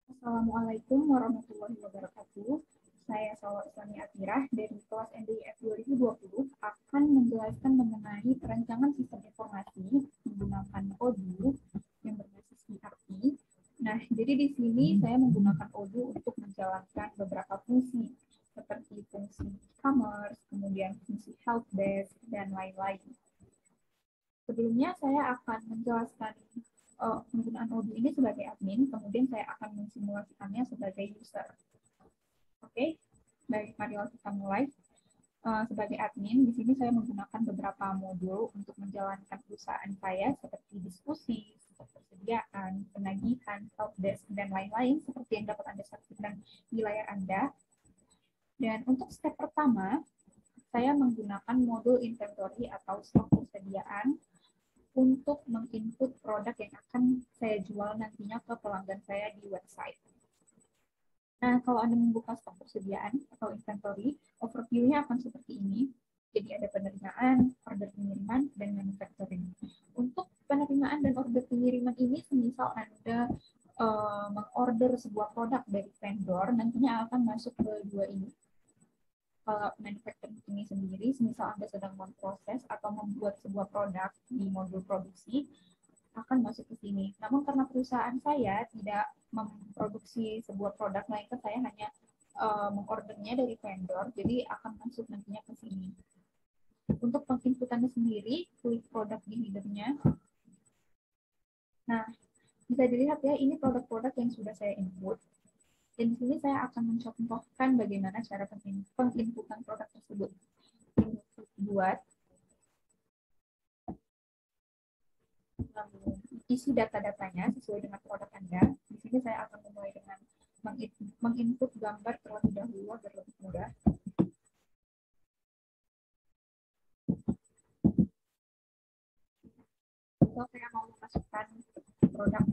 Assalamualaikum warahmatullahi wabarakatuh. Saya Salwa Islami Atirah dari kelas NDIF 2020 akan menjelaskan mengenai perancangan sistem informasi menggunakan Odoo yang berbasis ERP. Nah, jadi di sini saya menggunakan Odoo untuk menjalankan beberapa fungsi seperti fungsi e-commerce, kemudian fungsi helpdesk, dan lain-lain. Sebelumnya saya akan menjelaskan penggunaan Odoo ini sebagai admin, kemudian saya akan mensimulasikannya sebagai user. Oke, baik, mari kita mulai. Sebagai admin, di sini saya menggunakan beberapa modul untuk menjalankan perusahaan saya seperti diskusi, persediaan, penagihan, helpdesk, dan lain-lain seperti yang dapat Anda saksikan di layar Anda. Dan untuk step pertama, saya menggunakan modul inventory atau stok persediaan untuk menginput produk yang akan saya jual nantinya ke pelanggan saya di website. Nah, kalau Anda membuka stok persediaan atau inventory, overview-nya akan seperti ini. Jadi ada penerimaan, order pengiriman, dan manufacturing. Untuk penerimaan dan order pengiriman ini, semisal Anda mengorder sebuah produk dari vendor, nantinya akan masuk ke dua ini. Kalau manufacturing ini sendiri, semisal Anda sedang memproses atau membuat sebuah produk di modul produksi, akan masuk ke sini. Namun karena perusahaan saya tidak memproduksi sebuah produk, melainkan saya hanya mengordernya dari vendor, jadi akan masuk nantinya ke sini. Untuk penginputannya sendiri, klik produk di header-nya. Nah, bisa dilihat ya, ini produk-produk yang sudah saya input. Dan di sini saya akan mencontohkan bagaimana cara penginputan produk tersebut. Buat isi data-datanya sesuai dengan produk Anda. Di sini saya akan memulai dengan menginput gambar terlebih dahulu agar lebih mudah. Kalau saya mau memasukkan produk,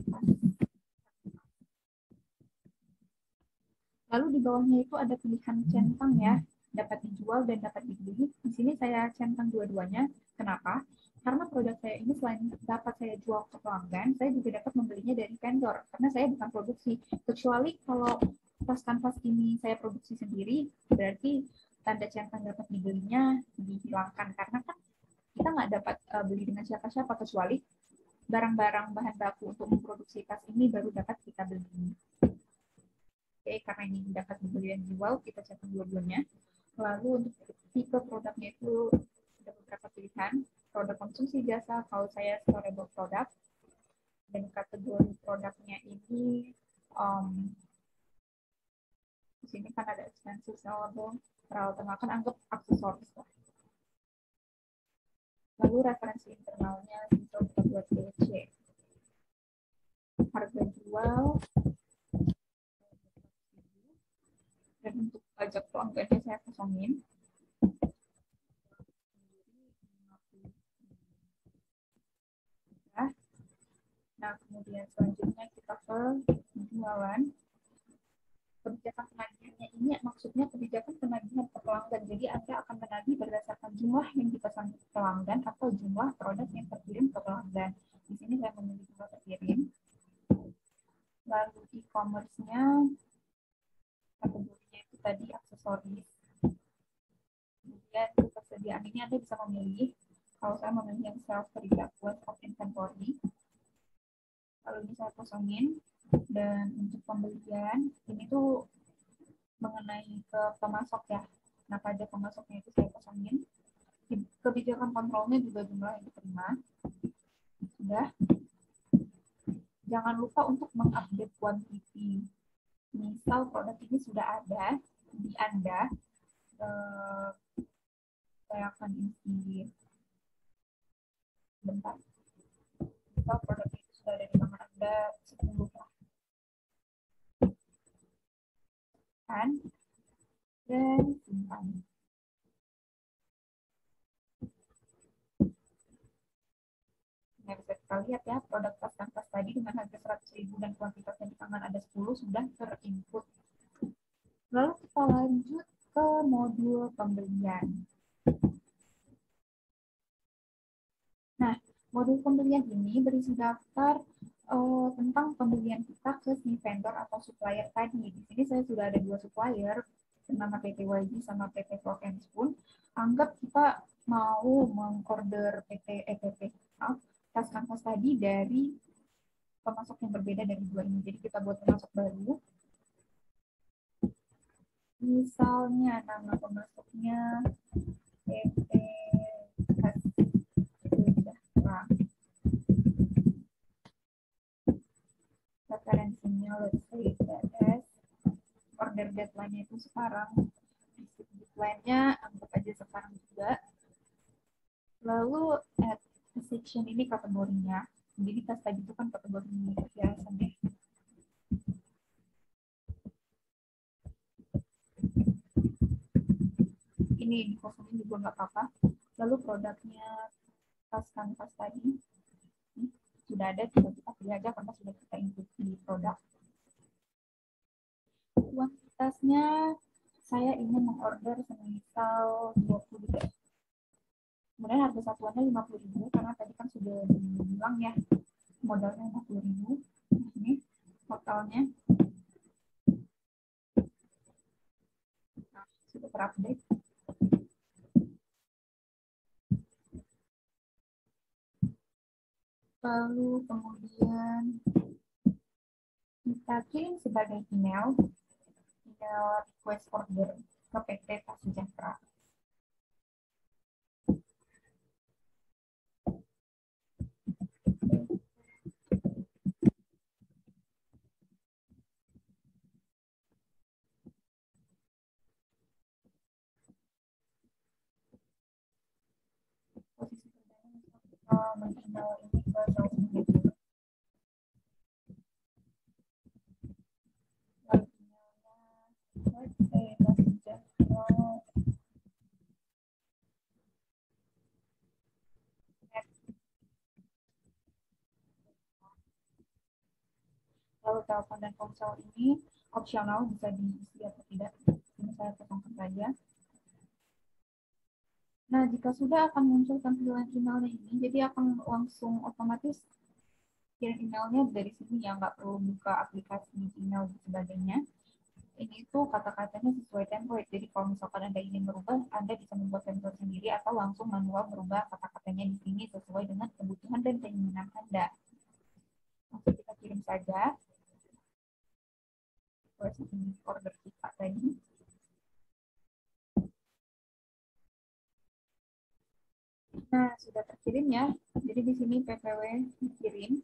lalu di bawahnya itu ada pilihan centang ya, dapat dijual dan dapat dibeli. Di sini saya centang dua-duanya. Kenapa? Karena produk saya ini selain dapat saya jual ke pelanggan, saya juga dapat membelinya dari vendor karena saya bukan produksi. Kecuali kalau tas kanvas ini saya produksi sendiri, berarti tanda centang dapat dibelinya dihilangkan karena kan kita nggak dapat beli dengan siapa-siapa kecuali barang-barang bahan baku untuk memproduksi tas ini baru dapat kita beli. Oke, karena ini dapat dibeli dan dijual, kita centang dua-duanya. Lalu untuk tipe produknya itu ada beberapa pilihan. Produk konsumsi jasa, kalau saya storable product. Dan kategori produknya ini di sini kan ada expensive sellable, peralatan makan, anggap aksesoris lah. Lalu referensi internalnya bisa kita buat DC. Harga jual, dan untuk pajak pelanggannya saya kosongin. Nah, kemudian selanjutnya kita ke penjualan. Kebijakan penagihannya ini maksudnya kebijakan penagihan ke pelanggan. Jadi Anda akan menagih berdasarkan jumlah yang dipesan pelanggan atau jumlah produk yang terkirim ke pelanggan. Di sini saya memilih jumlah terkirim. Lalu e-commerce-nya kategorinya itu tadi aksesoris. Kemudian persediaan ini Anda bisa memilih. Kalau saya memilih yang self regardless of inventory. Lalu ini saya kosongin. Dan untuk pembelian ini tuh mengenai ke pemasok ya. Nah, pajak pemasoknya itu saya kosongin. Kebijakan kontrolnya juga jumlah yang diterima. Sudah. Jangan lupa untuk mengupdate quantity. Misal produk ini sudah ada di Anda, saya akan isi bentar. Misal produk itu sudah ada di kamar Anda 10 lah. Kan? Dan simpan. Nah, bisa kita lihat ya, produk tas kanvas tadi dengan harga 100.000 dan kuantitasnya di tangan ada 10 sudah terinput. Lalu kita lanjut ke modul pembelian. Nah, modul pembelian ini berisi daftar tentang pembelian kita ke si vendor atau supplier tadi. Di sini saya sudah ada dua supplier, bernama PT YG sama PT Fork and Spoon. Anggap kita mau mengorder tas kanvas tadi dari pemasok yang berbeda dari dua ini. Jadi kita buat pemasok baru. Misalnya nama pemasoknya PT Sejahtera. Referensinya let's say as order deadline-nya itu sekarang, deadline-nya anggap aja sekarang juga. Lalu at section ini kategorinya, jadi tas tadi itu kan kategori hiasan deh. Ini dikosongin juga nggak apa-apa. Lalu produknya tas kanvas tadi ini sudah ada, tinggal kita pilih aja karena sudah kita input di produk. Kuantitasnya saya ingin mengorder semisal 20 deh. Kemudian harga satuannya 50.000 karena tadi kan sudah dibilang ya modalnya 50.000. Ini totalnya sudah terupdate. Lalu kemudian kita kirim sebagai email request order ke PT Tas Sejahtera. Posisi perdana meng-email ini ke sales manager. Lalu emailnya PT Tas Sejahtera. Lalu telepon dan ponsel ini opsional, bisa diisi atau tidak. Ini saya kosongkan saja. Nah, jika sudah akan muncul tampilan emailnya ini, jadi akan langsung otomatis kirim emailnya dari sini ya, nggak perlu buka aplikasi email dan sebagainya. Ini tuh kata-katanya sesuai template, jadi kalau misalkan Anda ingin merubah, Anda bisa membuat template sendiri atau langsung manual merubah kata-katanya di sini sesuai dengan kebutuhan dan keinginan Anda. Langsung kita kirim saja order kita tadi. Nah, sudah terkirim ya. Jadi di sini PPW dikirim,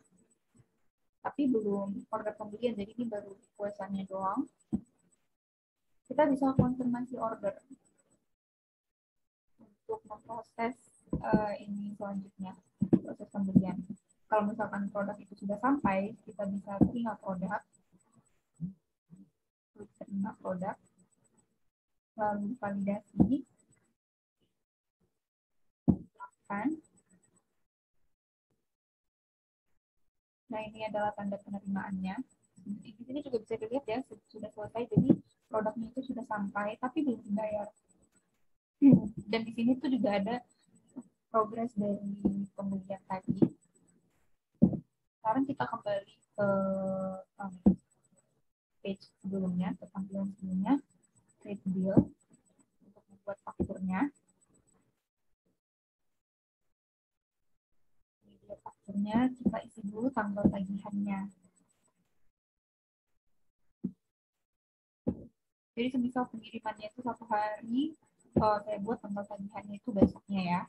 tapi belum order pembelian, jadi ini baru request-annya doang. Kita bisa konfirmasi order untuk memproses ini selanjutnya, proses pembelian. Kalau misalkan produk itu sudah sampai, kita bisa terima produk, lalu validasi, kan? Nah, ini adalah tanda penerimaannya. Di sini juga bisa dilihat ya, sudah selesai, jadi produknya itu sudah sampai, tapi belum dibayar. Dan di sini tuh juga ada progres dari pembelian tadi. Sekarang kita kembali ke page sebelumnya, ke tampilan sebelumnya, create bill, untuk membuat fakturnya. Ini fakturnya, kita isi dulu tanggal tagihannya. Jadi semisal pengirimannya itu 1 hari, saya buat tanggal tagihannya itu besoknya ya.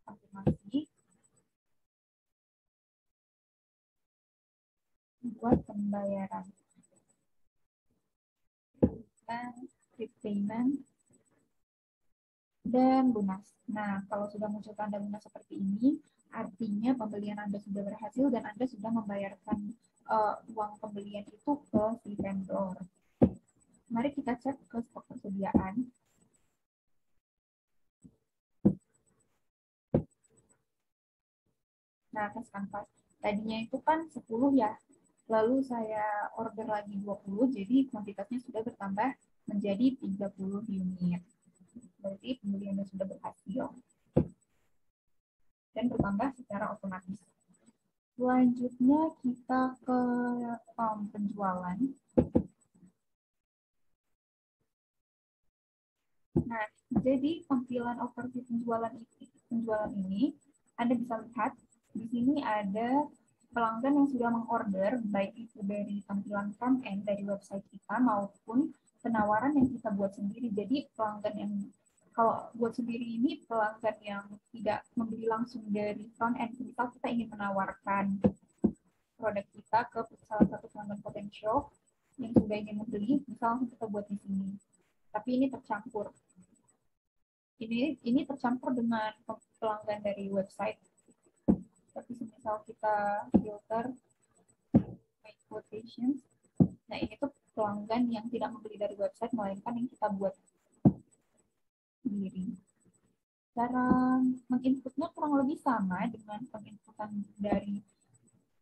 Konfirmasi. Buat pembayaran. Dan payment dan lunas. Nah, kalau sudah muncul tanda lunas seperti ini, artinya pembelian Anda sudah berhasil dan Anda sudah membayarkan uang pembelian itu ke si vendor. Mari kita cek ke stok persediaan. Nah, tas kanvas tadinya itu kan 10 ya. Lalu saya order lagi 20, jadi kuantitasnya sudah bertambah menjadi 30 unit. Berarti pembeliannya sudah berhasil dan bertambah secara otomatis. Selanjutnya kita ke penjualan. Nah, jadi tampilan overview penjualan ini Anda bisa lihat di sini ada pelanggan yang sudah mengorder baik itu dari tampilan front end dari website kita maupun penawaran yang kita buat sendiri. Jadi pelanggan yang kalau buat sendiri ini pelanggan yang tidak membeli langsung dari front end. Misal kita ingin menawarkan produk kita ke salah satu pelanggan potensial yang sudah ingin membeli, misal kita buat di sini. Tapi ini tercampur. Ini tercampur dengan pelanggan dari website. Tapi misal kita filter my quotations, nah ini tuh pelanggan yang tidak membeli dari website, melainkan yang kita buat sendiri. Cara menginputnya kurang lebih sama dengan penginputan dari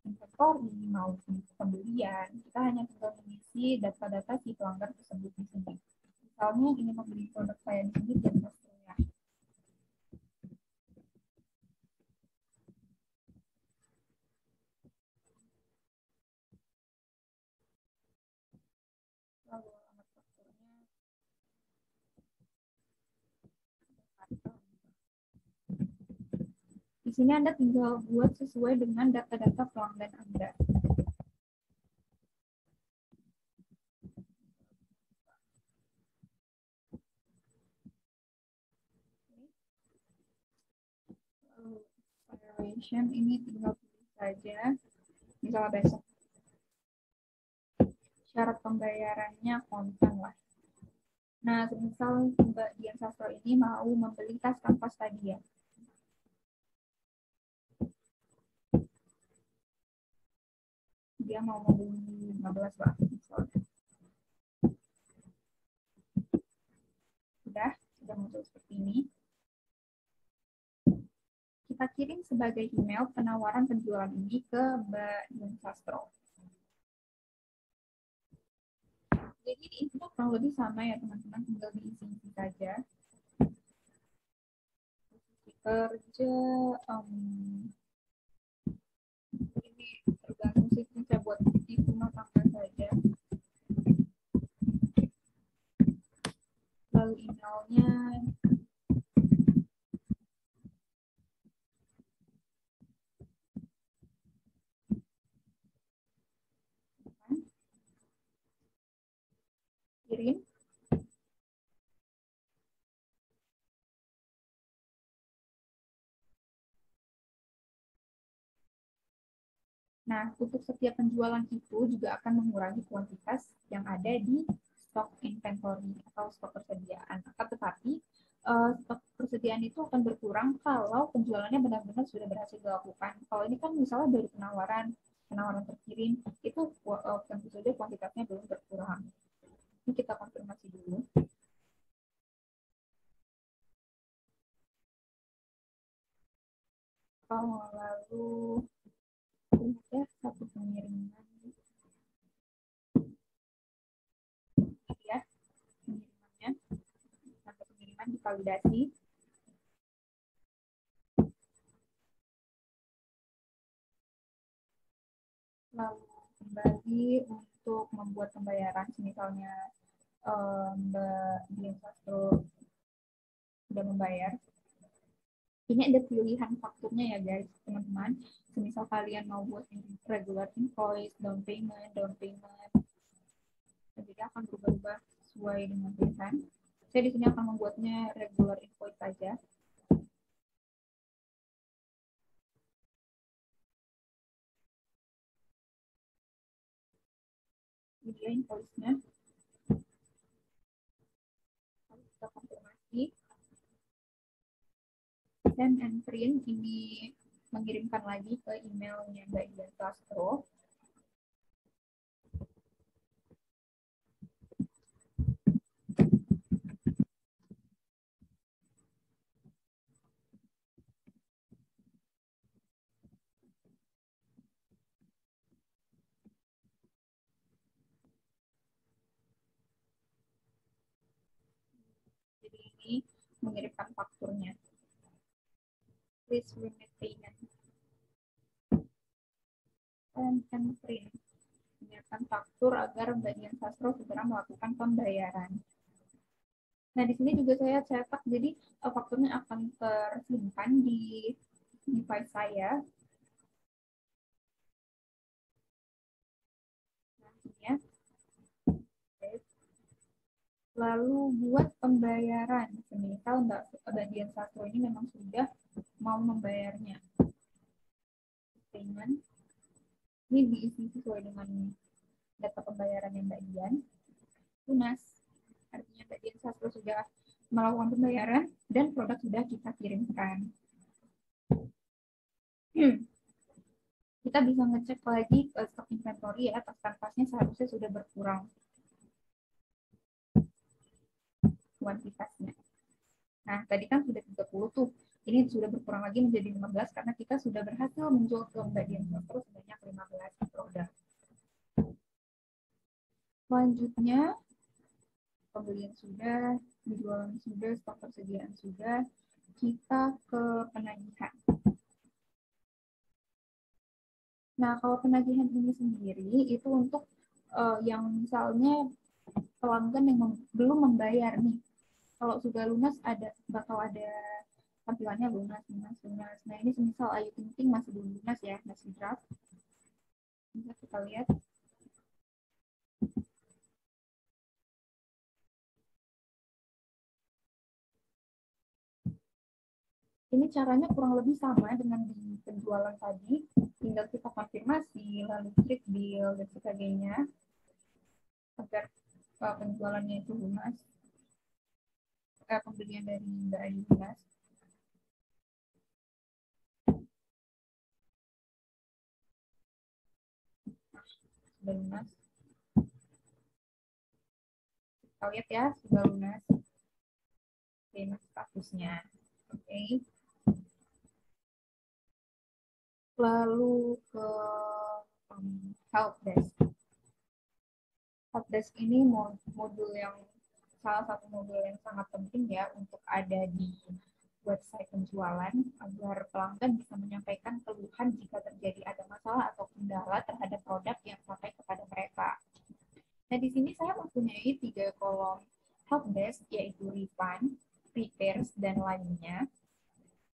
inventory maupun pembelian. Kita hanya tinggal mengisi data-data si pelanggan tersebut di sini. Misalnya ingin membeli produk saya di sini dan hasilnya. Lalu alamat fakturnya. Di sini Anda tinggal buat sesuai dengan data-data pelanggan Anda. Expiration ini tinggal pilih saja, misalnya besok. Syarat pembayarannya kontan lah. Nah, misal Mbak Dian Sastro ini mau membeli tas kanvas tadi ya. Dia mau membeli 15 lah, misalnya. Sudah muncul seperti ini. Kita kirim sebagai email penawaran penjualan ini ke Mbak Dian Sastro. Jadi intinya kurang lebih sama ya teman-teman, tinggal diisi saja. Kerja ini tergantung sih, saya buat di rumah tangga saja. Lalu emailnya kirim. Nah, untuk setiap penjualan itu juga akan mengurangi kuantitas yang ada di stok inventory atau stok persediaan. Akan tetapi, stok persediaan itu akan berkurang kalau penjualannya benar-benar sudah berhasil dilakukan. Kalau ini kan misalnya dari penawaran terkirim, itu tentu saja kuantitasnya belum berkurang. Ini kita konfirmasi dulu. Lalu ada satu pengiriman ya, pengirimannya sampai pengiriman divalidasi. Lalu kembali untuk membuat pembayaran, misalnya Mbak Dian Sastro sudah membayar. Ini ada pilihan fakturnya ya guys, teman-teman. Semisal kalian mau buat regular invoice, down payment, jadi akan berubah-ubah sesuai dengan pilihan. Saya di sini akan membuatnya regular invoice saja. Ini dia invoice-nya. Lalu kita konfirmasi. Send and print ini mengirimkan lagi ke emailnya Mbak Dian Sastro. Jadi ini mengirimkan fakturnya. Please remit payment. and print. Menyiapkan faktur agar Mbak Dian Sastro segera melakukan pembayaran. Nah, di sini juga saya cetak, jadi fakturnya akan tersimpan di device saya. Nah, lalu buat pembayaran. Misal Mbak Dian Sastro ini memang sudah mau membayarnya. Payment. Ini diisi sesuai dengan data pembayaran yang Mbak Dian. Lunas. Artinya Mbak Dian Sastro sudah melakukan pembayaran dan produk sudah kita kirimkan. Kita bisa ngecek lagi stok inventory ya, atas kanvasnya seharusnya sudah berkurang kuantitasnya. Nah, tadi kan sudah 30 tuh. Ini sudah berkurang lagi menjadi 15 karena kita sudah berhasil menjual ke Mbak Dian Sastro sebanyak 15 produk. Selanjutnya, pembelian sudah, penjualan sudah, stok persediaan sudah, kita ke penagihan. Nah, kalau penagihan ini sendiri itu untuk yang misalnya pelanggan yang belum membayar nih. Kalau sudah lunas bakal ada tampilannya lunas. Nah, ini semisal Ayu Ting Ting masih belum lunas ya, masih draft. Bisa kita lihat. Ini caranya kurang lebih sama dengan di penjualan tadi. Tinggal kita konfirmasi, lalu klik deal, dan sebagainya. Agar penjualannya itu lunas. Pembelian dari Mbak Ayu lunas. Sudah lunas. Kita lihat ya, sudah lunas. Oke, statusnya. Oke. Lalu ke help desk. Help desk ini modul yang salah satu modul yang sangat penting ya untuk ada di website penjualan agar pelanggan bisa menyampaikan keluhan jika terjadi ada masalah atau kendala terhadap produk yang sampai kepada mereka. Nah, di sini saya mempunyai 3 kolom help desk, yaitu refund, repairs, dan lainnya.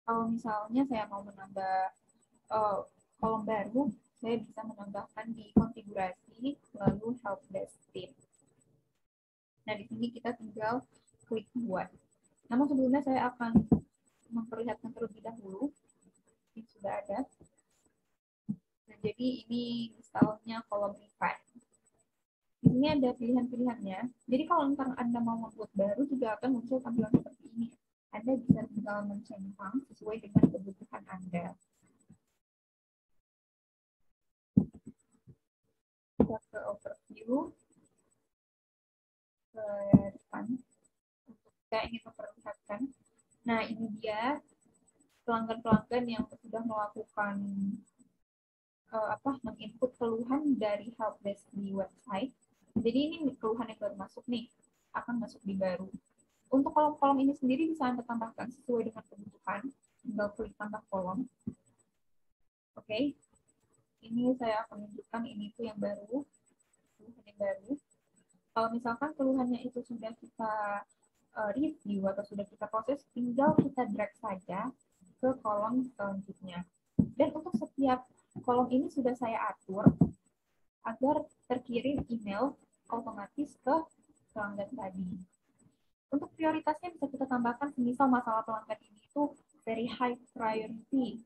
Kalau misalnya saya mau menambah kolom baru, saya bisa menambahkan di konfigurasi, lalu help desk tip. Nah, di sini kita tinggal klik buat. Namun sebelumnya saya akan memperlihatkan terlebih dahulu. Ini sudah ada. Nah, jadi ini misalnya kolom refund. Di sini ada pilihan-pilihannya. Jadi kalau ntar Anda mau membuat baru juga akan muncul tampilan seperti ini. Anda bisa tinggal mencentang sesuai dengan kebutuhan Anda. Kita ke overview. Ke depan. Untuk saya ingin memperlihatkan. Nah, ini dia pelanggan-pelanggan yang sudah melakukan menginput keluhan dari helpdesk di website. Jadi ini keluhan yang baru masuk nih, akan masuk di baru. Untuk kolom-kolom ini sendiri bisa Anda tambahkan sesuai dengan kebutuhan. Tinggal klik tambah kolom. Oke. Ini saya akan menunjukkan ini itu yang baru. Keluhan yang baru. Kalau misalkan keluhannya itu sudah kita review atau sudah kita proses, tinggal kita drag saja ke kolom selanjutnya. Dan untuk setiap kolom ini sudah saya atur agar terkirim email otomatis ke pelanggan tadi. Untuk prioritasnya bisa kita tambahkan semisal masalah pelanggan ini itu very high priority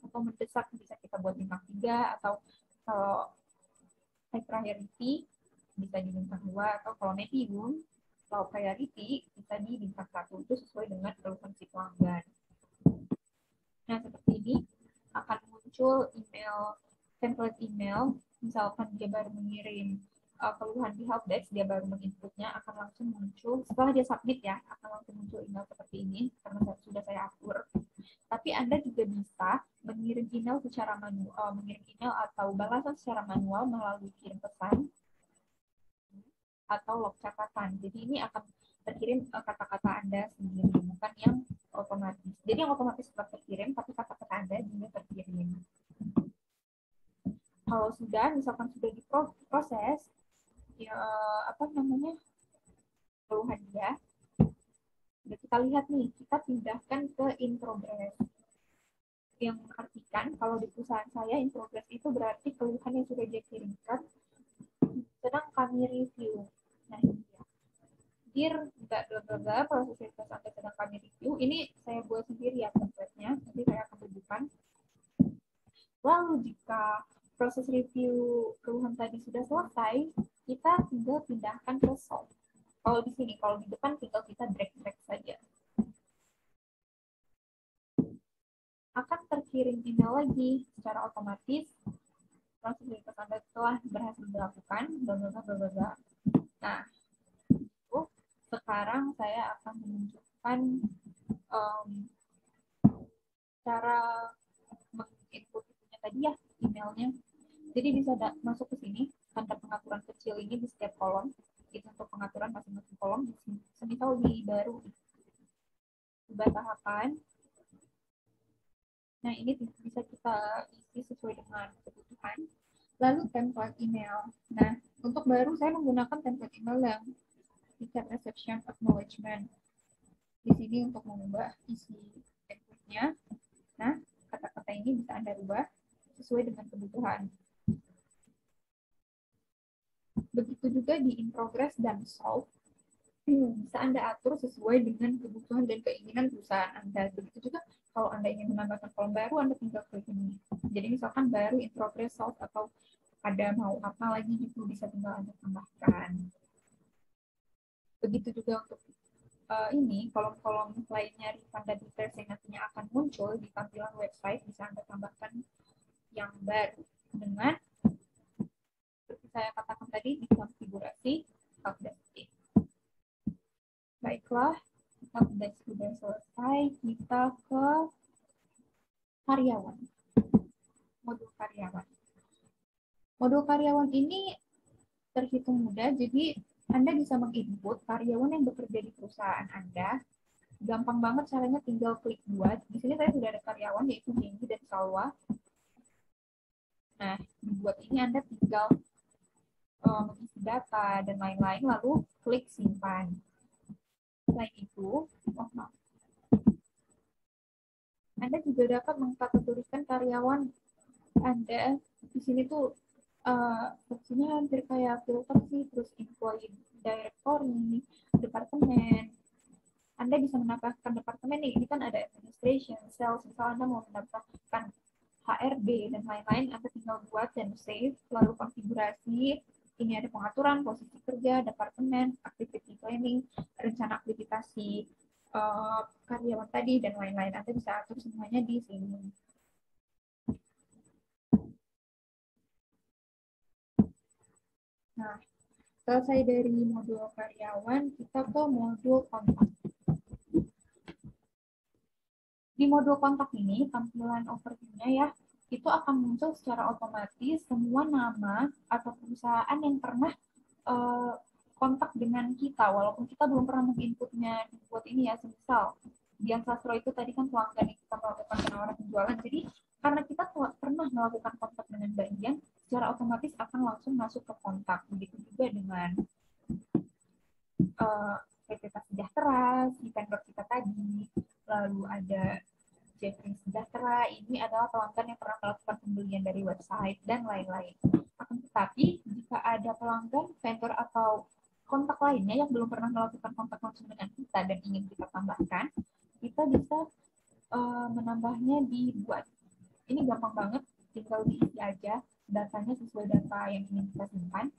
atau mendesak, bisa kita buat bintang 3, atau kalau high priority bisa di bintang 2, atau kalau medium low priority bisa di bintang 1. Itu sesuai dengan keluhan si pelanggan. Nah, seperti ini akan muncul template email. Misalkan dia baru mengirim keluhan di helpdesk, dia baru menginputnya, akan langsung muncul setelah dia submit ya, akan langsung muncul email seperti ini karena sudah saya atur. Tapi Anda juga bisa mengirim email secara manual, mengirim email atau balasan secara manual melalui kirim pesan atau log catatan. Jadi ini akan terkirim kata-kata Anda sendiri, bukan yang otomatis. Jadi yang otomatis tetap terkirim, tapi kata-kata Anda juga terkirim. Kalau sudah, misalkan sudah diproses, ya apa namanya, keluhan dia, udah kita lihat nih, kita pindahkan ke in progress. Yang artikan kalau di perusahaan saya in progress itu berarti keluhan yang sudah dia kirimkan sedang kami review. Nah, ini dia. Dear, bla bla bla, proses request Anda sedang kami review. Ini saya buat sendiri ya template-nya, nanti saya akan tunjukkan. Lalu jika proses review keluhan tadi sudah selesai, kita tinggal pindahkan ke solve. Kalau di sini, kalau di depan tinggal kita drag saja. Akan terkirim email lagi secara otomatis. Proses request Anda telah berhasil dilakukan, bla bla bla bla bla. Nah, sekarang saya akan menunjukkan cara menginput itunya tadi ya, emailnya. Jadi bisa masuk ke sini, tanda pengaturan kecil ini di setiap kolom. Itu untuk pengaturan masing-masing kolom. Semisal di baru, ubah tahapan. Nah, ini bisa kita isi sesuai dengan kebutuhan. Lalu template email. Nah, untuk baru saya menggunakan template email yang ticket reception acknowledgement. Di sini untuk mengubah isi inputnya. Nah, kata-kata ini bisa Anda rubah sesuai dengan kebutuhan. Begitu juga di in progress dan solve, bisa Anda atur sesuai dengan kebutuhan dan keinginan perusahaan Anda. Begitu juga kalau Anda ingin menambahkan kolom baru, Anda tinggal klik ini. Jadi misalkan baru in progress solve atau ada mau apa lagi gitu, bisa tinggal Anda tambahkan. Begitu juga untuk ini, kolom-kolom lainnya refund dan details yang nantinya akan muncul di tampilan website, bisa Anda tambahkan yang baru dengan seperti saya katakan tadi di konfigurasi helpdesk. Baiklah, kita sudah selesai, kita ke karyawan. Modul karyawan. Modul karyawan ini terhitung mudah, jadi Anda bisa menginput karyawan yang bekerja di perusahaan Anda. Gampang banget caranya, tinggal klik buat. Di sini saya sudah ada karyawan yaitu Jenny dan Salwa. Nah, dibuat ini Anda tinggal mengisi data dan lain-lain, lalu klik simpan. Selain itu, Anda juga dapat mengkategorikan karyawan Anda. Di sini tuh fungsinya hampir kayak filter sih, terus employee directory, departemen. Anda bisa menambahkan departemen nih, ini kan ada administration, sales, misal Anda mau menambahkan HRD dan lain-lain, Anda tinggal buat dan save, lalu konfigurasi. Ini ada pengaturan, posisi kerja, departemen, activity planning, rencana aktivitas karyawan tadi, dan lain-lain. Anda bisa atur semuanya di sini. Nah, selesai dari modul karyawan, kita ke modul kontak. Di modul kontak ini, tampilan overview-nya ya, itu akan muncul secara otomatis semua nama atau perusahaan yang pernah kontak dengan kita, walaupun kita belum pernah menginputnya buat ini ya, semisal Dian Sastro itu tadi kan pelanggan yang kita melakukan penawaran penjualan, jadi karena kita pernah melakukan kontak dengan Mbak Dian, secara otomatis akan langsung masuk ke kontak. Begitu juga dengan PT Sejahtera, si vendor kita tadi, lalu ada Jeffrey Sejahtera, ini adalah pelanggan yang pernah melakukan pembelian dari website, dan lain-lain. Akan tetapi, jika ada pelanggan, vendor, atau kontak lainnya yang belum pernah melakukan kontak langsung dengan kita dan ingin kita tambahkan, kita bisa menambahnya dibuat. Ini gampang banget, tinggal diisi aja datanya sesuai data yang ingin kita simpan.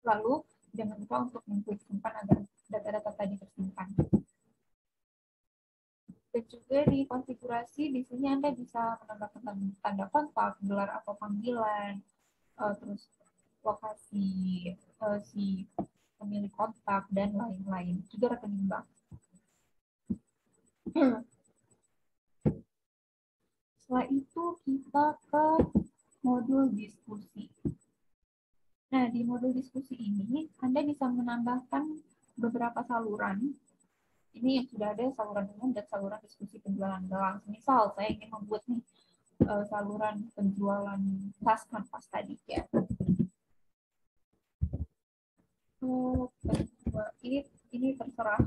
Lalu, jangan lupa untuk mengklik simpan agar data-data tadi tersimpan. Dan juga di konfigurasi, di sini Anda bisa menambahkan tanda kontak, gelar atau panggilan, terus lokasi si pemilik kontak, dan lain-lain. Juga rekening bank. Setelah itu kita ke modul diskusi. Nah, di modul diskusi ini, Anda bisa menambahkan beberapa saluran. Ini yang sudah ada, saluran umum dan saluran diskusi penjualan gelang. Misal, saya ingin membuat nih saluran penjualan tas kanvas tadi ya. Ini terserah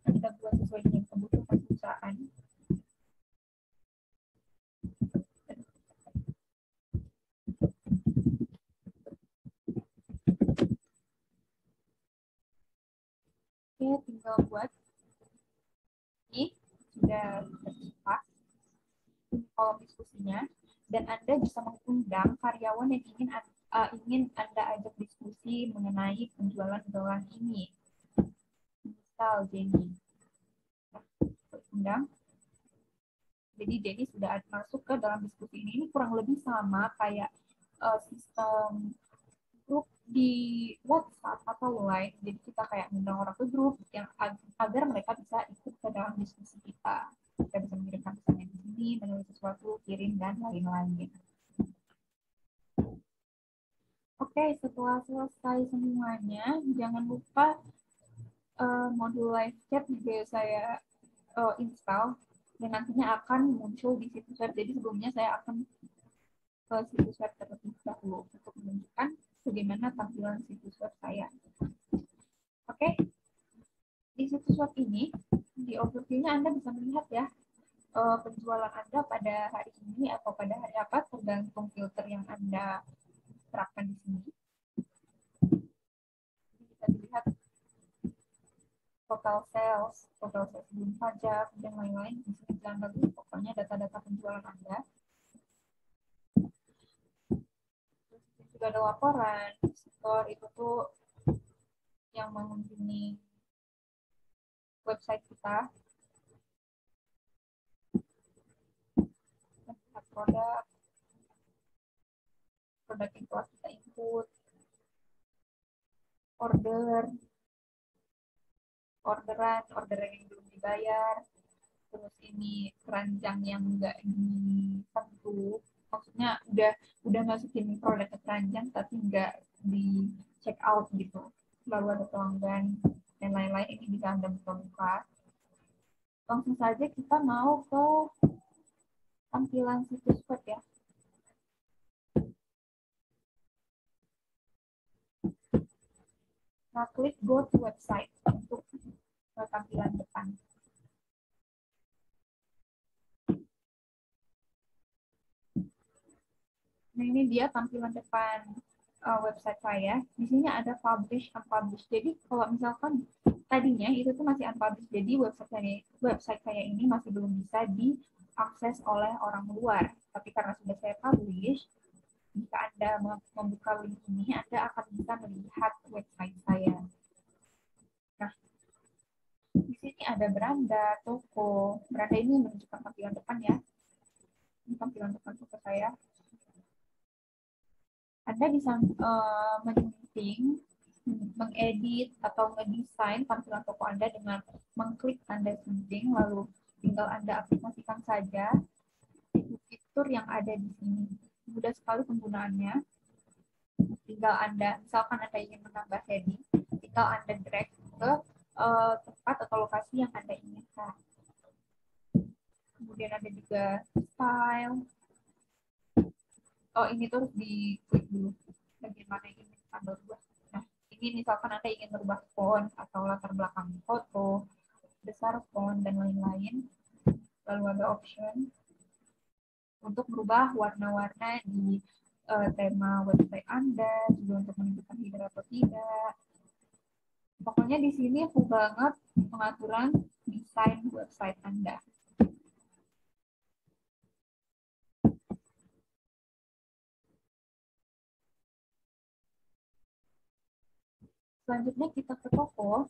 kita buat sesuai dengan kebutuhan perusahaan. Oke, tinggal buat ini sudah tercipta kolom diskusinya, dan Anda bisa mengundang karyawan yang ingin Anda ajak diskusi mengenai penjualan gelang ini. Misal Jenny. Undang. Jadi Jenny sudah masuk ke dalam diskusi ini. Ini kurang lebih sama kayak sistem grup di WhatsApp atau Line. Jadi kita kayak mengundang orang ke grup yang agar mereka bisa ikut ke dalam diskusi kita. Kita bisa mengirimkan pesannya di sini, menulis sesuatu, kirim, dan lain-lain. Oke, setelah selesai semuanya, jangan lupa modul live chat juga saya install, dan nantinya akan muncul di situs web. Jadi sebelumnya saya akan ke situs web terlebih dahulu untuk menunjukkan bagaimana tampilan situs web saya. Oke, di situs web ini, di overview-nya Anda bisa melihat ya, penjualan Anda pada hari ini atau pada hari apa, tergantung filter yang Anda terapkan di sini. Bisa dilihat total sales sebelum pajak, dan lain-lain. Di sini jangan bagus, pokoknya data-data penjualan Anda. Terus juga ada laporan, store itu tuh yang mengunjungi website kita. Lihat produk yang telah kita input, orderan yang belum dibayar, terus ini keranjang yang enggak disentuh, maksudnya udah masukin produk ke keranjang tapi enggak di check out gitu, lalu ada pelanggan dan lain-lain. Ini bisa Anda buka. Langsung saja kita mau ke tampilan situs web ya. Nah, klik go to website untuk tampilan depan. Nah, ini dia tampilan depan website saya. Di sini ada publish, unpublish. Jadi kalau misalkan tadinya itu tuh masih unpublish, jadi website saya ini masih belum bisa diakses oleh orang luar. Tapi karena sudah saya publish, jika Anda membuka link ini, Anda akan bisa melihat website saya. Nah, di sini ada beranda, toko. Beranda ini menunjukkan tampilan depan ya. Ini tampilan depan toko saya. Anda bisa menyunting, mengedit, atau mendesain tampilan toko Anda dengan mengklik tanda sunting, lalu tinggal Anda aplikasikan saja fitur yang ada di sini. Mudah sekali penggunaannya. Tinggal Anda, misalkan Anda ingin menambah heading, tinggal Anda drag ke tempat atau lokasi yang Anda inginkan. Kemudian ada juga style. Oh, ini tuh diklik dulu bagian mana yang ingin Anda ubah. Nah, ini misalkan Anda ingin merubah font atau latar belakang foto, besar font, dan lain-lain. Lalu ada option untuk merubah warna-warna di tema website Anda, juga untuk menunjukkan header atau tidak. Pokoknya di sini full banget pengaturan desain website Anda. Selanjutnya kita ke toko.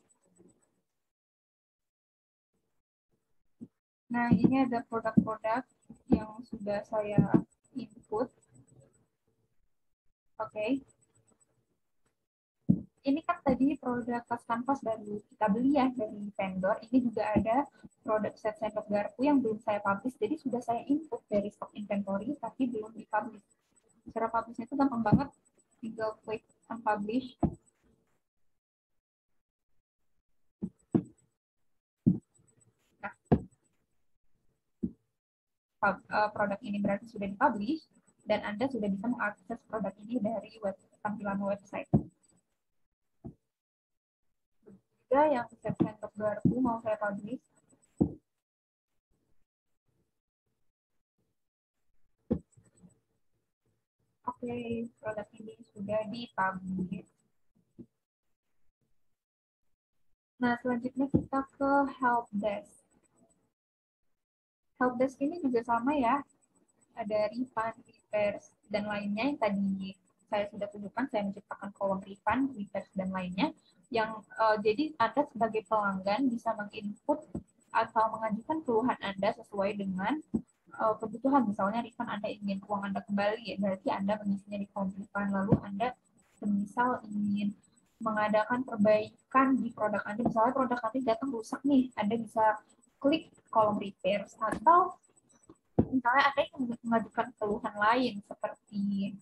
Nah, ini ada produk-produk yang sudah saya input. Oke. Ini kan tadi produk tas kanvas baru kita beli ya dari vendor. Ini juga ada produk set sendok garpu yang belum saya publish. Jadi sudah saya input dari stock inventory tapi belum dipublish. Cara publishnya itu gampang banget. Tinggal klik unpublish. Nah, produk ini berarti sudah dipublish dan Anda sudah bisa mengakses produk ini dari tampilan website. Juga yang September 20 mau saya publish. Oke, produk ini sudah dipublish. Nah, selanjutnya kita ke helpdesk. Helpdesk ini juga sama ya, ada refund, repairs, dan lainnya yang tadi saya sudah tunjukkan. Saya menciptakan kolom refund, repairs, dan lainnya. Yang jadi Anda sebagai pelanggan bisa menginput atau mengajukan keluhan Anda sesuai dengan kebutuhan. Misalnya refund Anda ingin uang Anda kembali, ya berarti Anda mengisinya di kolom refund. Lalu Anda misal ingin mengadakan perbaikan di produk Anda, misalnya produk Anda datang rusak nih, Anda bisa klik kolom repairs, atau misalnya Anda ingin mengajukan keluhan lain seperti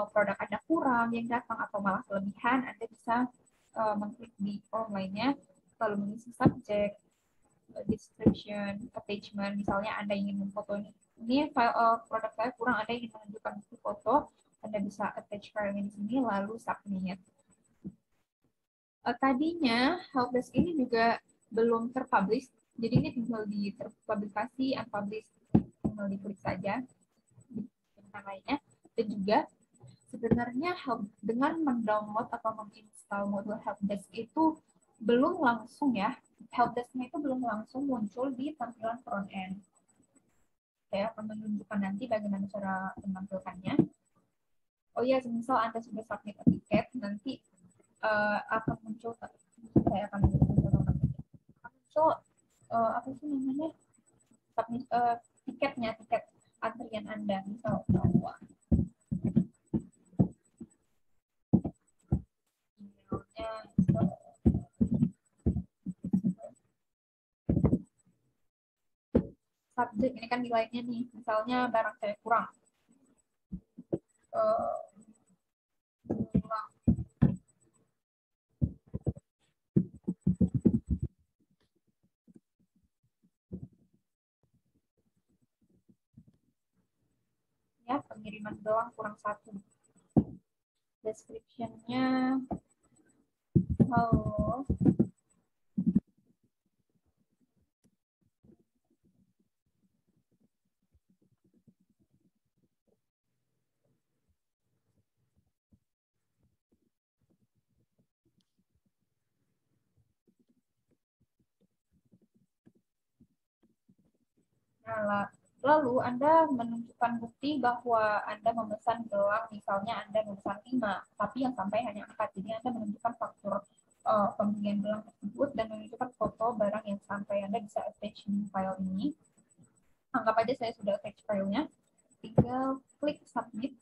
produk Anda kurang yang datang atau malah kelebihan, Anda bisa mengklik di kolom lainnya, lalu mengisi subject, description, attachment. Misalnya Anda ingin memfoto ini file produk saya kurang, Anda ingin menunjukkan foto, Anda bisa attach filenya di sini lalu submit. Tadinya helpdesk ini juga belum terpublish, jadi ini tinggal di terpublikasi, unpublish, tinggal diklik saja di tentang lainnya. Dan juga sebenarnya dengan mendownload atau menginstal modul helpdesk itu belum langsung ya, helpdesk-nya itu belum langsung muncul di tampilan front end. Saya akan menunjukkan nanti bagaimana cara menampilkannya. Oh ya, misal Anda sudah submit tiket, nanti akan muncul, saya akan muncul apa sih namanya, submit tiketnya, tiket antrian Anda, misal bahwa emailnya subjek ini kan nilainya nih, misalnya barang saya kurang ya, pengiriman doang kurang 1. Description-nya halo. Nah, lalu Anda menunjukkan bukti bahwa Anda memesan gelang, misalnya Anda memesan 5, tapi yang sampai hanya 4. Jadi Anda menunjukkan faktur pembelian gelang tersebut dan menunjukkan foto barang yang sampai. Anda bisa attach di file ini. Anggap aja saya sudah attach filenya. Tinggal klik submit.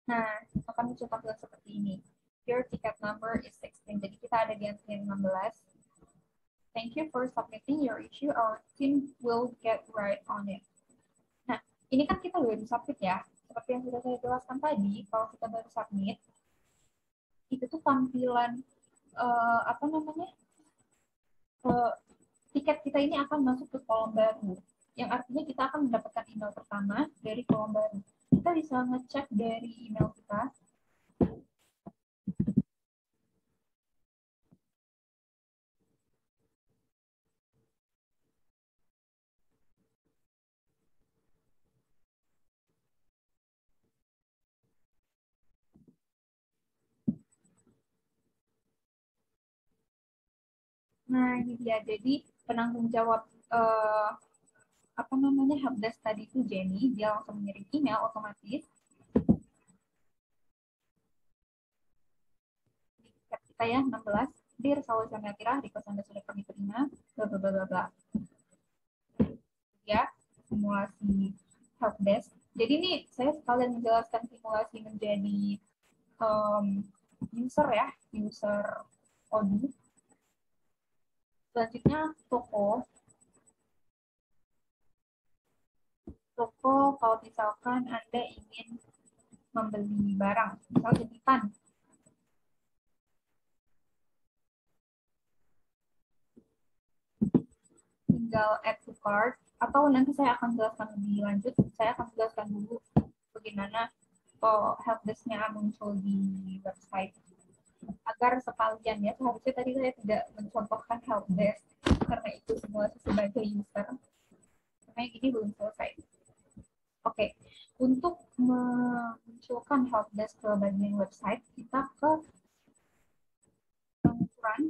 Nah, akan muncul tampilan seperti ini. Your ticket number is 16. Jadi kita ada di antrian 16. Thank you for submitting your issue. Our team will get right on it. Nah, ini kan kita baru submit ya. Seperti yang sudah saya jelaskan tadi, kalau kita baru submit, itu tuh tampilan apa namanya, tiket kita ini akan masuk ke kolom baru. Yang artinya kita akan mendapatkan email pertama dari kolom baru. Kita bisa ngecek dari email kita. Nah, ini dia. Jadi penanggung jawab apa namanya, helpdesk tadi itu Jenny, dia langsung mengirim email otomatis. Kita ya 16, Dear Saul Sametira, request Anda sudah kami terima, bla bla bla bla. Ya, simulasi helpdesk. Jadi ini saya sekalian menjelaskan simulasi menjadi user ya, user Odoo. Selanjutnya toko. Toko kalau misalkan Anda ingin membeli barang, misal titipan. Tinggal add to cart, atau nanti saya akan jelaskan lebih lanjut. Saya akan jelaskan dulu bagaimana helpdesk-nya muncul di website. Agar sekalian ya, seharusnya tadi saya tidak mencontohkan helpdesk karena itu semua sebagai user. Karena ini belum selesai. Oke, untuk memunculkan helpdesk ke bagian website, kita ke pengukuran.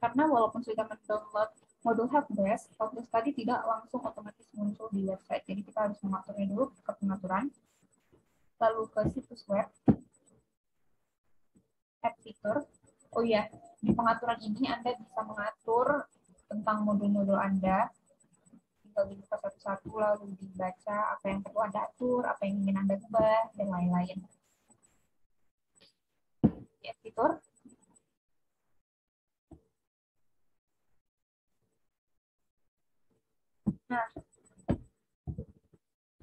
Karena walaupun sudah mendownload modul helpdesk tadi tidak langsung otomatis muncul di website. Jadi kita harus mengaturnya dulu ke pengaturan, lalu ke situs web, add fitur. Oh iya, di pengaturan ini Anda bisa mengatur tentang modul-modul Anda. Tinggal dibuka satu-satu, lalu dibaca apa yang perlu Anda atur, apa yang ingin Anda ubah, dan lain-lain. Add fitur. Nah,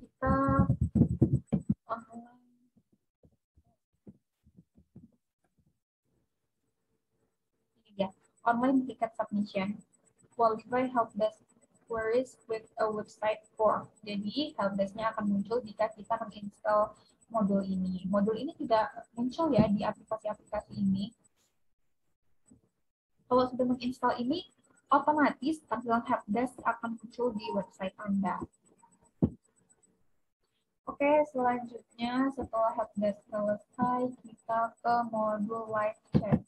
kita ini dia, online ticket submission, qualify helpdesk queries with a website form. Jadi helpdesk-nya akan muncul jika kita menginstal modul ini. Modul ini tidak muncul ya di aplikasi-aplikasi ini. Kalau sudah menginstal ini, otomatis tampilan helpdesk akan muncul di website Anda. Oke, selanjutnya setelah helpdesk selesai, kita ke modul live chat.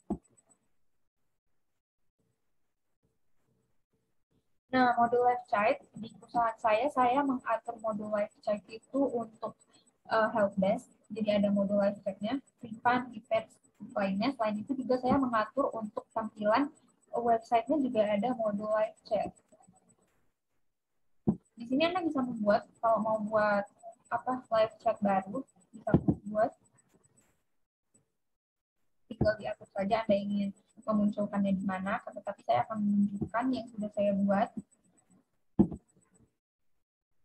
Nah, modul live chat di perusahaan saya mengatur modul live chat itu untuk helpdesk. Jadi ada modul live chat-nya, refund, events, lainnya. Selain itu juga saya mengatur untuk tampilan website-nya juga ada modul live chat. Di sini Anda bisa membuat, kalau mau buat live chat baru, bisa buat. Tinggal diatur saja Anda ingin memunculkannya di mana, tetapi saya akan menunjukkan yang sudah saya buat,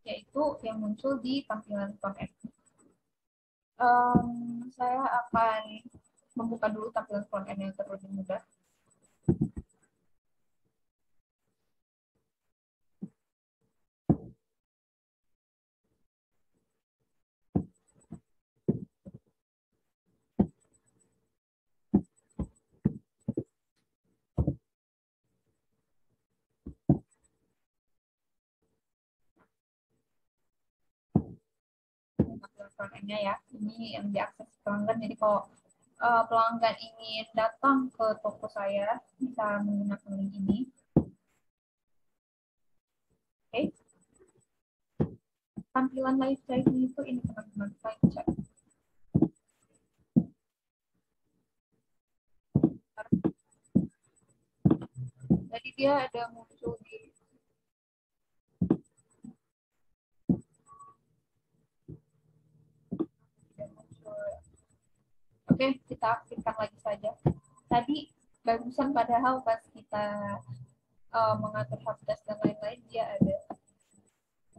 yaitu yang muncul di tampilan front end. Saya akan membuka dulu tampilan front end yang terlebih mudah. Tampilan front end-nya ya, ini yang diakses pelanggan. Jadi kalau pelanggan ingin datang ke toko saya, bisa menggunakan link ini. Oke. Tampilan live chat itu ini teman-teman, live chat. Jadi dia ada muncul di Oke, kita aktifkan lagi saja. Tadi barusan padahal pas kita mengatur helpdesk dan lain-lain dia ada.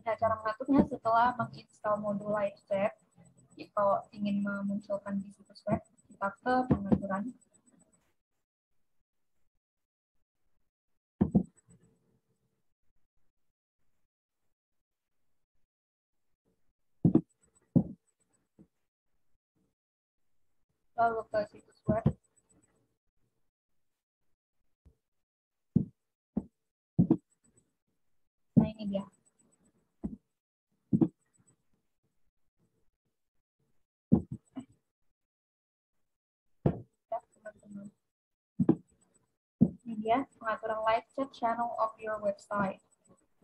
Nah, cara mengaturnya setelah menginstal modul live chat, kalau ingin memunculkan di situs web, kita ke pengaturan. Lalu ke situs web. Nah, ini dia. Teman-teman. Ini dia pengaturan live chat channel of your website.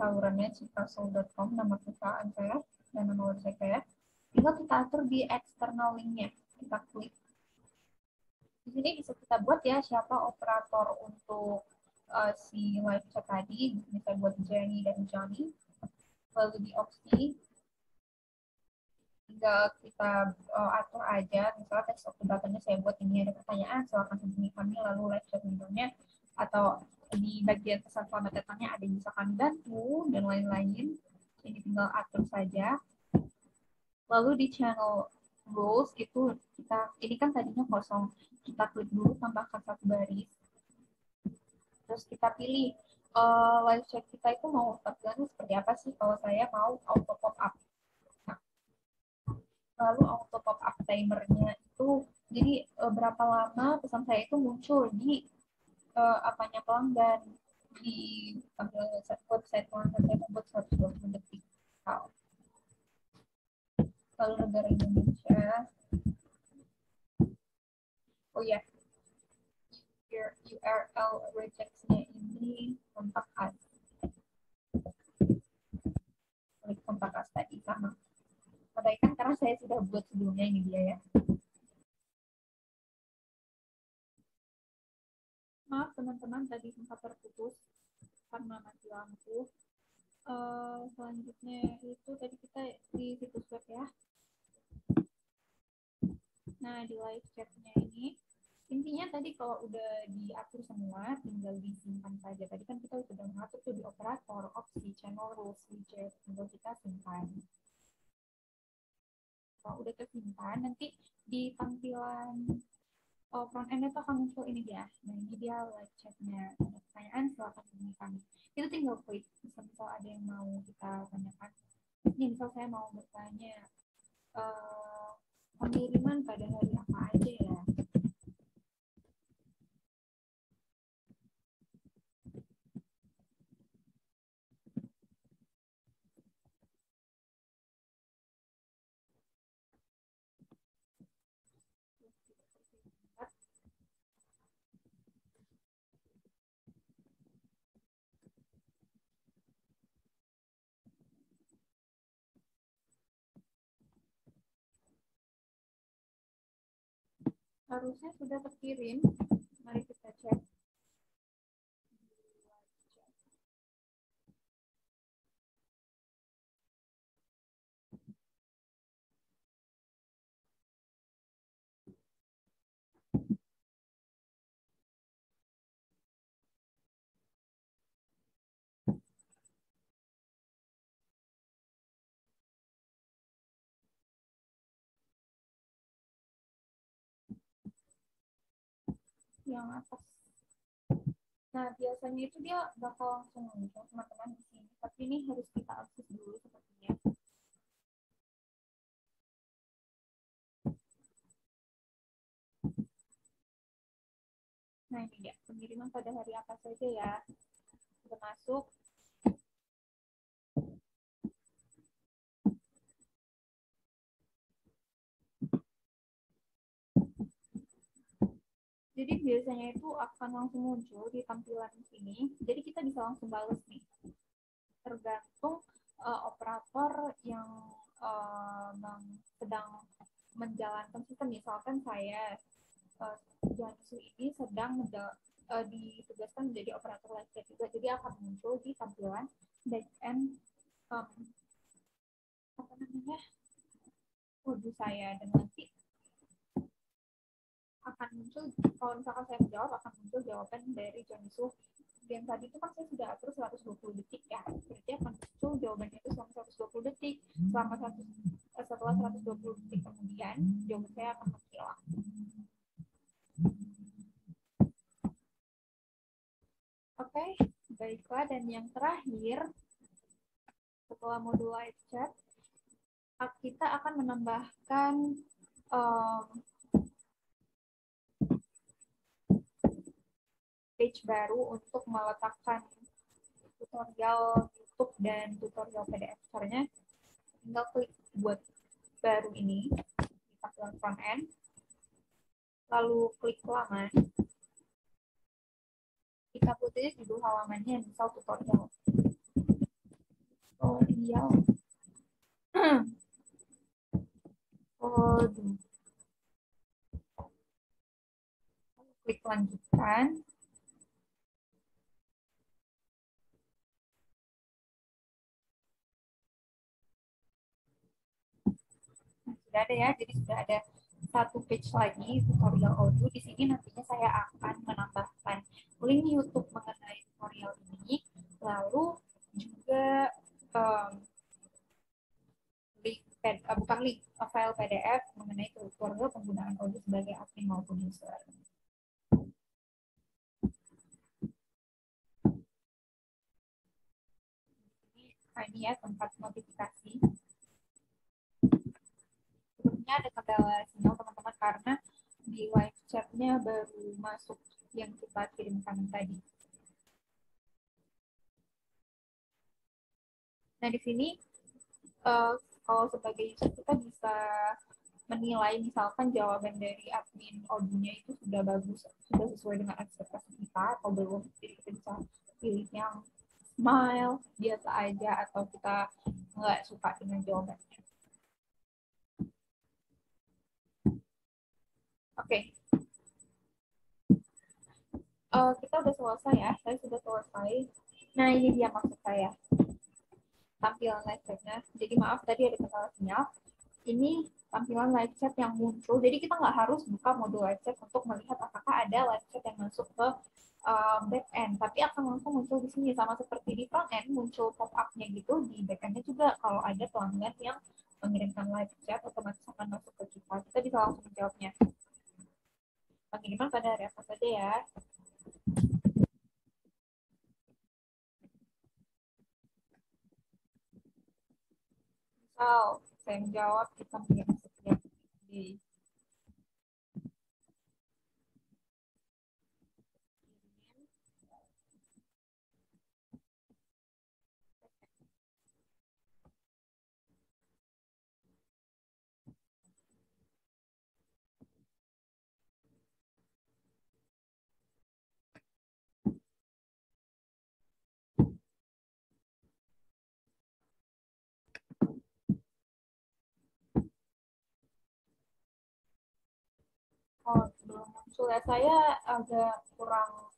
Salurannya citrasol.com, nama perusahaan saya dan nama website saya. Tinggal kita atur di external link-nya. Kita klik. Di sini bisa kita buat ya siapa operator untuk si live chat tadi. Bisa buat Jenny dan Johnny. Lalu di opsi tinggal kita atur aja. Misalnya teks datanya saya buat ini ada pertanyaan, silakan hubungi kami, lalu live chat videonya, atau di bagian pesan selamat datangnya ada yang bisa kami bantu dan lain-lain. Ini tinggal atur saja. Lalu di channel rules itu ini kan tadinya kosong, kita klik dulu tambahkan satu baris, terus kita pilih live chat kita itu mau tampilannya seperti apa sih. Kalau saya mau auto pop up. Nah, lalu auto pop up timernya itu jadi berapa lama pesan saya itu muncul di apanya pelanggan, di tampilan website pelanggan saya membuat 120 detik. Lalu negara Indonesia, oh ya, URL regex-nya ini kontak us. Klik kontak us tadi sama. Tadi kan karena saya sudah buat sebelumnya, ini dia ya. Maaf teman-teman, tadi sempat terputus karena mati lampu. Selanjutnya itu tadi kita di situs web ya. Nah, di live chat-nya ini intinya tadi kalau udah diatur semua tinggal disimpan saja. Tadi kan kita sudah mengatur tuh di operator, opsi, channel rules, widget, tinggal kita simpan. Kalau udah tersimpan, nanti di tampilan front end itu akan muncul ini dia. Nah, ini dia live chat-nya. Ada pertanyaan, silakan hubungi kami. Itu tinggal klik. Misal ada yang mau kita tanyakan. Ini misal saya mau bertanya pengiriman pada hari apa aja ya. Harusnya sudah terkirim. Mari kita cek. Yang atas. Nah, biasanya itu dia bakal langsung muncul teman-teman di sini. Tapi ini harus kita akses dulu sepertinya. Nah, ini dia. Pengiriman pada hari apa saja ya. Sudah masuk. Jadi biasanya itu akan langsung muncul di tampilan sini. Jadi kita bisa langsung balas nih. Tergantung operator yang sedang menjalankan sistem. Misalkan saya Jansu ini sedang ditugaskan menjadi operator live chat juga. Jadi akan muncul di tampilan back end apa namanya wudhu saya, dan nanti akan muncul, kalau misalkan saya menjawab akan muncul jawaban dari Jansu. Dan tadi itu kan saya sudah atur 120 detik ya, berarti akan muncul jawabannya itu selama 120 detik. Setelah 120 detik kemudian jawaban saya akan menghilang. Oke, baiklah. Dan yang terakhir, setelah modul live chat, kita akan menambahkan page baru untuk meletakkan tutorial YouTube dan tutorial PDF. Caranya tinggal klik buat baru ini di tampilan front end, lalu klik halaman. Kita putih judul halamannya, misal tutorial. Tutorial. Klik lanjutkan. Nah, sudah ada ya, jadi sudah ada satu page lagi tutorial audio. Di sini nantinya saya akan menambahkan link YouTube mengenai tutorial ini, lalu juga link bukan link, Nah, ini ya tempat notifikasi. Sepertinya ada kendala sinyal teman-teman karena di live chatnya baru masuk yang kita kirimkan tadi. Nah, di sini kalau sebagai user kita bisa menilai misalkan jawaban dari admin audionya itu sudah bagus, sudah sesuai dengan ekspektasi kita atau belum. Jadi kita bisa pilih yang smile, biasa aja, atau kita nggak suka dengan jawabannya. Oke, kita udah selesai ya, saya sudah selesai. Nah, ini dia maksud saya, tampilan live chat-nya. Jadi maaf tadi ada kendala sinyal. Ini tampilan live chat yang muncul. Jadi kita nggak harus buka mode live chat untuk melihat apakah ada live chat yang masuk ke back end, tapi akan langsung muncul di sini sama seperti di front end muncul pop up-nya gitu. Di back end-nya juga kalau ada pelanggan yang mengirimkan live chat otomatis akan masuk ke kita. Kita bisa langsung menjawabnya. Pengiriman pada hari apa saja ya? Misal saya menjawab kita mengirim setiap di belum muncul ya. Saya agak kurang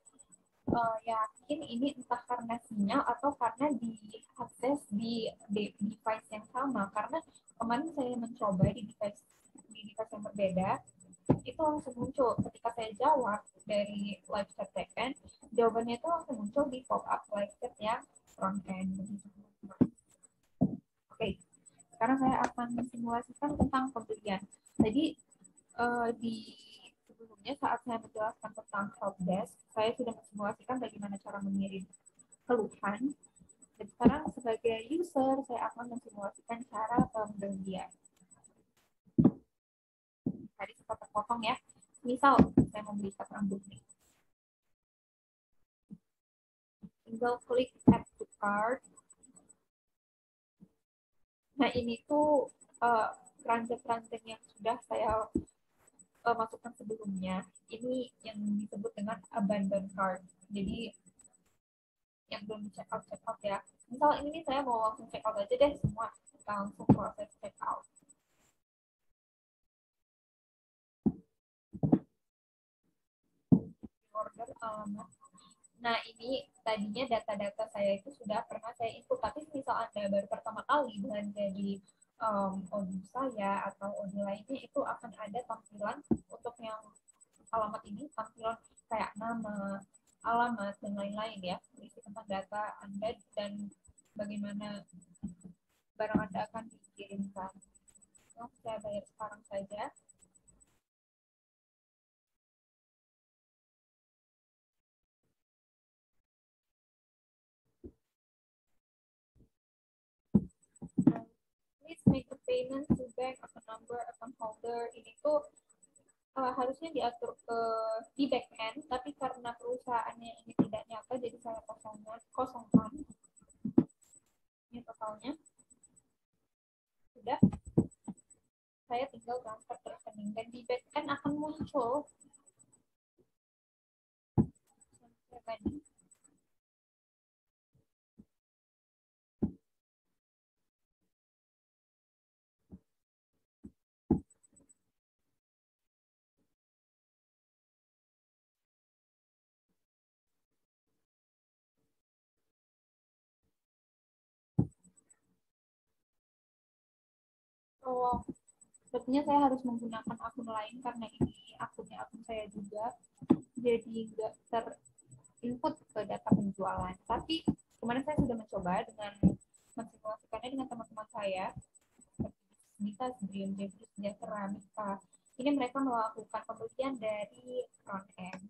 yakin ini entah karena sinyal atau karena diakses di device yang sama. Karena kemarin saya mencoba di device yang berbeda, itu langsung muncul ketika saya jawab dari live chat backend, jawabannya itu langsung muncul di pop up live chat yang front end. Oke, sekarang saya akan mensimulasikan tentang pembelian. Jadi di sebelumnya saat saya menjelaskan tentang helpdesk, saya sudah mensimulasikan bagaimana cara mengirim keluhan. Dan sekarang sebagai user, saya akan mensimulasikan cara pembelian. Tadi sempat terpotong ya. Misal saya membeli cat rambut nih. Tinggal klik add to cart. Nah, ini tuh keranjang-keranjang yang sudah saya masukkan sebelumnya. Ini yang disebut dengan abandon cart. Jadi yang belum check out ya. Misal ini saya mau langsung check out aja deh semua. Kita langsung proses check out. Order alamat. Nah, ini tadinya data-data saya itu sudah pernah saya input, tapi misal Anda baru pertama kali belanja di audio saya atau audio lainnya, itu akan ada tampilan untuk yang alamat ini, tampilan kayak nama, alamat, dan lain-lain ya, berisi tentang data Anda dan bagaimana barang Anda akan dikirimkan. Nah, saya bayar sekarang saja. Please make a payment to bank account number account holder. Ini tuh harusnya diatur di back end, tapi karena perusahaannya ini tidak nyata, jadi saya kosongkan. Ini totalnya sudah. Saya tinggal transfer ke rekening dan di back end akan muncul tadi. Oh, sepertinya saya harus menggunakan akun lain karena ini akun saya juga, jadi nggak terinput ke data penjualan. Tapi kemarin saya sudah mencoba dengan mensimulasikannya dengan teman-teman saya bisa sebelum jadi sejahtera Mika. Ini mereka melakukan pembelian dari front end.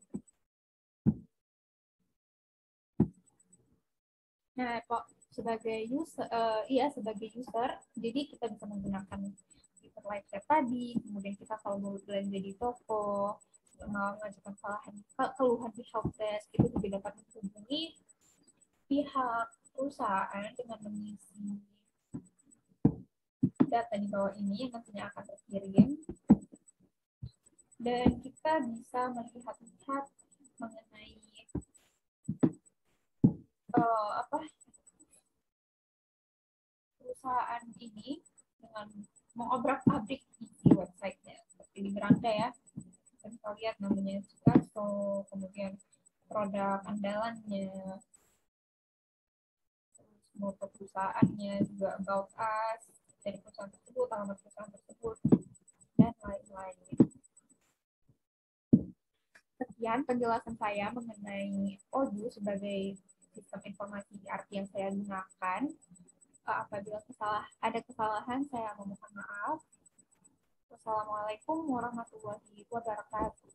Nah, kok sebagai user, sebagai user, jadi kita bisa menggunakan fitur live chat tadi, kemudian kita kalau mau belanja di toko, mau mengajukan keluhan di helpdesk, itu juga dapat menghubungi pihak perusahaan dengan mengisi data di bawah ini yang nantinya akan terkirim, dan kita bisa melihat-lihat mengenai perusahaan ini dengan mengobrak-abrik isi websitenya seperti di beranda ya. Kita lihat namanya Sikaso, kemudian produk andalannya, terus moto perusahaannya, juga about us dari perusahaan tersebut, alamat perusahaan tersebut, dan lain-lain. Sekian penjelasan saya mengenai Odoo sebagai sistem informasi ERP yang saya gunakan. Apabila ada kesalahan, saya memohon maaf. Wassalamualaikum warahmatullahi wabarakatuh.